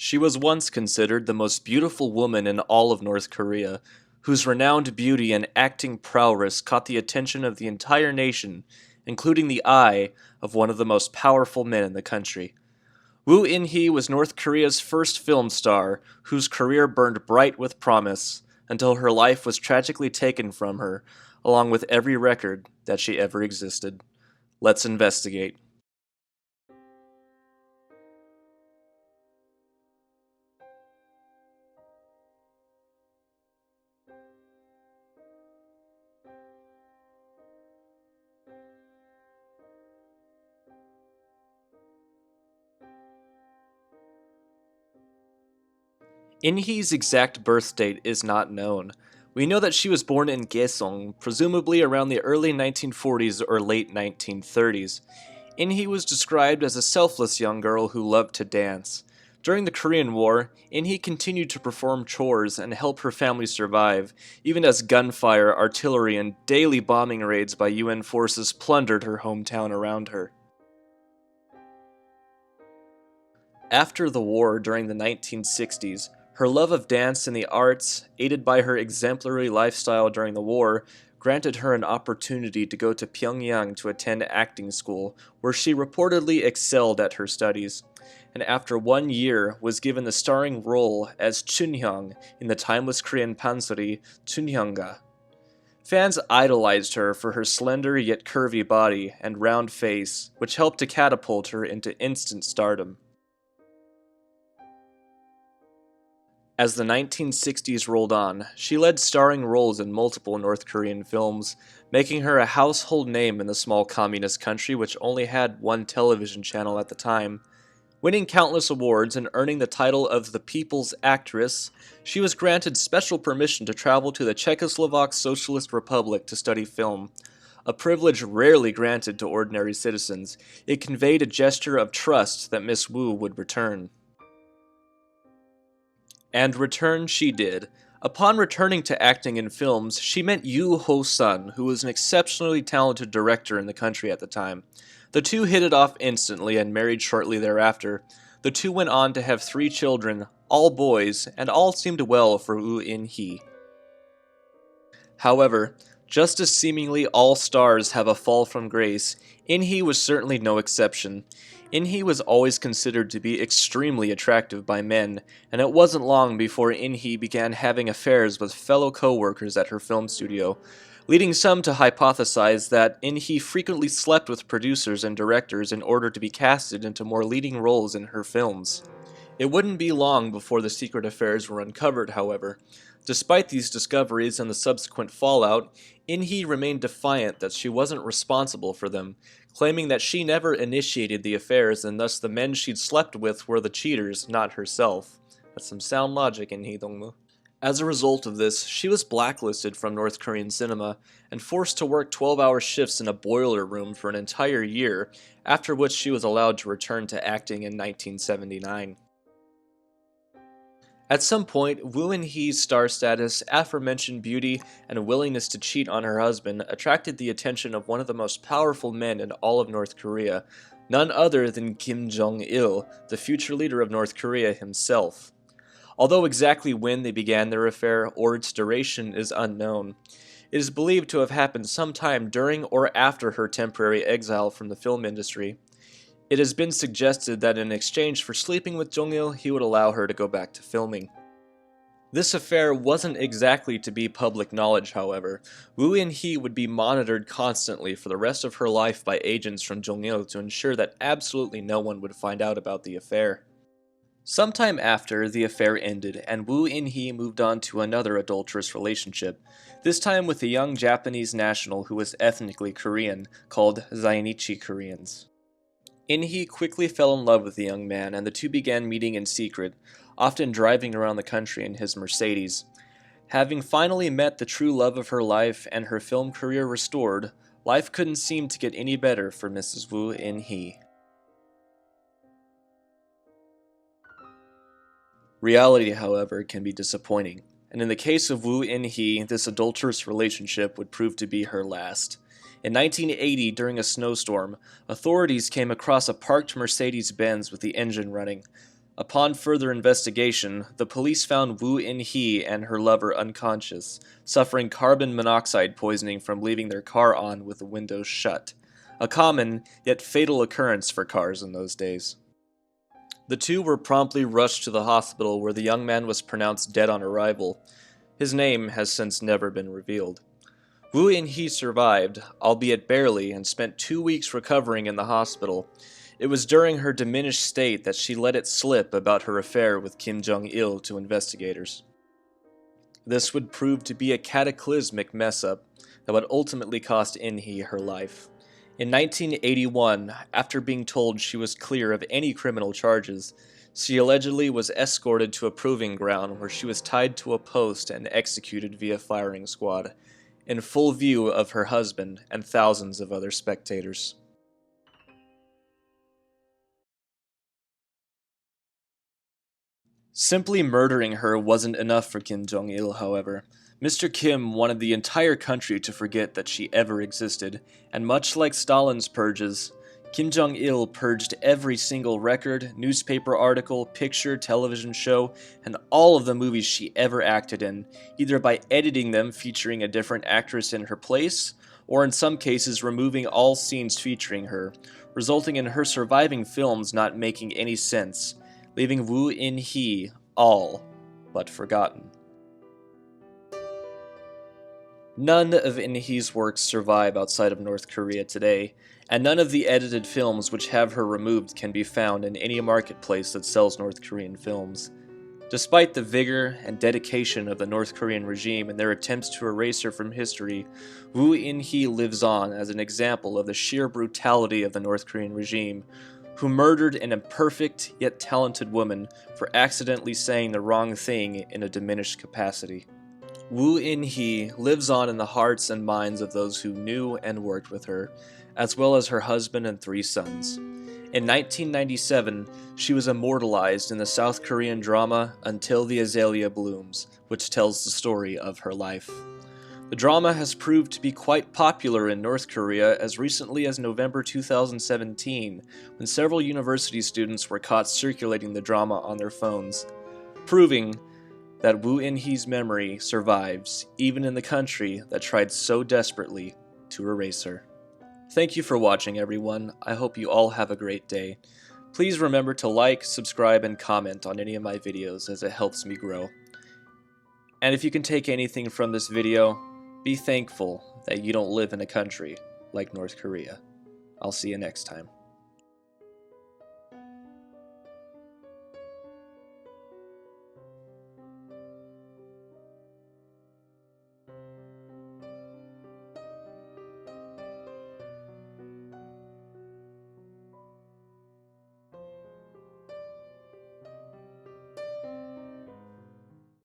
She was once considered the most beautiful woman in all of North Korea, whose renowned beauty and acting prowess caught the attention of the entire nation, including the eye of one of the most powerful men in the country. Woo In-Hee was North Korea's first film star, whose career burned bright with promise, until her life was tragically taken from her, along with every record that she ever existed. Let's investigate. In-Hee's exact birth date is not known. We know that she was born in Gaesong, presumably around the early 1940s or late 1930s. In-Hee was described as a selfless young girl who loved to dance. During the Korean War, In-Hee continued to perform chores and help her family survive, even as gunfire, artillery, and daily bombing raids by UN forces plundered her hometown around her. After the war during the 1960s, her love of dance and the arts, aided by her exemplary lifestyle during the war, granted her an opportunity to go to Pyongyang to attend acting school, where she reportedly excelled at her studies, and after 1 year was given the starring role as Chunhyang in the timeless Korean pansori Chunhyanga. Fans idolized her for her slender yet curvy body and round face, which helped to catapult her into instant stardom. As the 1960s rolled on, she led starring roles in multiple North Korean films, making her a household name in the small communist country which only had one television channel at the time. Winning countless awards and earning the title of the People's Actress, she was granted special permission to travel to the Czechoslovak Socialist Republic to study film. A privilege rarely granted to ordinary citizens, it conveyed a gesture of trust that Miss Wu would return. And return she did. Upon returning to acting in films, she met Yoo Ho-sun, who was an exceptionally talented director in the country at the time. The two hit it off instantly and married shortly thereafter. The two went on to have 3 children, all boys, and all seemed well for Woo In-Hee. However, just as seemingly all stars have a fall from grace, In-Hee was certainly no exception. In-Hee was always considered to be extremely attractive by men, and it wasn't long before In-Hee began having affairs with fellow co-workers at her film studio, leading some to hypothesize that In-Hee frequently slept with producers and directors in order to be casted into more leading roles in her films. It wouldn't be long before the secret affairs were uncovered, however. Despite these discoveries and the subsequent fallout, In-Hee remained defiant that she wasn't responsible for them, claiming that she never initiated the affairs and thus the men she'd slept with were the cheaters, not herself. That's some sound logic, In-Hee Dongmu. As a result of this, she was blacklisted from North Korean cinema and forced to work 12-hour shifts in a boiler room for an entire year, after which she was allowed to return to acting in 1979. At some point, Woo In-Hee's star status, aforementioned beauty, and willingness to cheat on her husband attracted the attention of one of the most powerful men in all of North Korea, none other than Kim Jong-il, the future leader of North Korea himself. Although exactly when they began their affair or its duration is unknown, it is believed to have happened sometime during or after her temporary exile from the film industry. It has been suggested that in exchange for sleeping with Jong-il, he would allow her to go back to filming. This affair wasn't exactly to be public knowledge, however. Woo In-Hee would be monitored constantly for the rest of her life by agents from Jong-il to ensure that absolutely no one would find out about the affair. Sometime after, the affair ended, and Woo In-Hee moved on to another adulterous relationship, this time with a young Japanese national who was ethnically Korean, called Zainichi Koreans. In-Hee quickly fell in love with the young man, and the two began meeting in secret, often driving around the country in his Mercedes. Having finally met the true love of her life and her film career restored, life couldn't seem to get any better for Mrs. Woo In-Hee. Reality, however, can be disappointing, and in the case of Woo In-Hee, this adulterous relationship would prove to be her last. In 1980, during a snowstorm, authorities came across a parked Mercedes-Benz with the engine running. Upon further investigation, the police found Woo In-Hee and her lover unconscious, suffering carbon monoxide poisoning from leaving their car on with the windows shut, a common yet fatal occurrence for cars in those days. The two were promptly rushed to the hospital where the young man was pronounced dead on arrival. His name has since never been revealed. Woo In-Hee survived, albeit barely, and spent 2 weeks recovering in the hospital. It was during her diminished state that she let it slip about her affair with Kim Jong-il to investigators. This would prove to be a cataclysmic mess-up that would ultimately cost In-Hee her life. In 1981, after being told she was clear of any criminal charges, she allegedly was escorted to a proving ground where she was tied to a post and executed via firing squad, in full view of her husband and thousands of other spectators. Simply murdering her wasn't enough for Kim Jong-il, however. Mr. Kim wanted the entire country to forget that she ever existed, and much like Stalin's purges, Kim Jong-il purged every single record, newspaper article, picture, television show, and all of the movies she ever acted in, either by editing them featuring a different actress in her place, or in some cases removing all scenes featuring her, resulting in her surviving films not making any sense, leaving Woo In-Hee all but forgotten. None of In-Hee's works survive outside of North Korea today, and none of the edited films which have her removed can be found in any marketplace that sells North Korean films. Despite the vigor and dedication of the North Korean regime in their attempts to erase her from history, Woo In-Hee lives on as an example of the sheer brutality of the North Korean regime, who murdered an imperfect yet talented woman for accidentally saying the wrong thing in a diminished capacity. Woo In-Hee lives on in the hearts and minds of those who knew and worked with her, as well as her husband and 3 sons. In 1997, she was immortalized in the South Korean drama Until the Azalea Blooms, which tells the story of her life. The drama has proved to be quite popular in North Korea as recently as November 2017, when several university students were caught circulating the drama on their phones, proving that Woo In-Hee's memory survives even in the country that tried so desperately to erase her. Thank you for watching, everyone. I hope you all have a great day. Please remember to like, subscribe, and comment on any of my videos as it helps me grow. And if you can take anything from this video, be thankful that you don't live in a country like North Korea. I'll see you next time.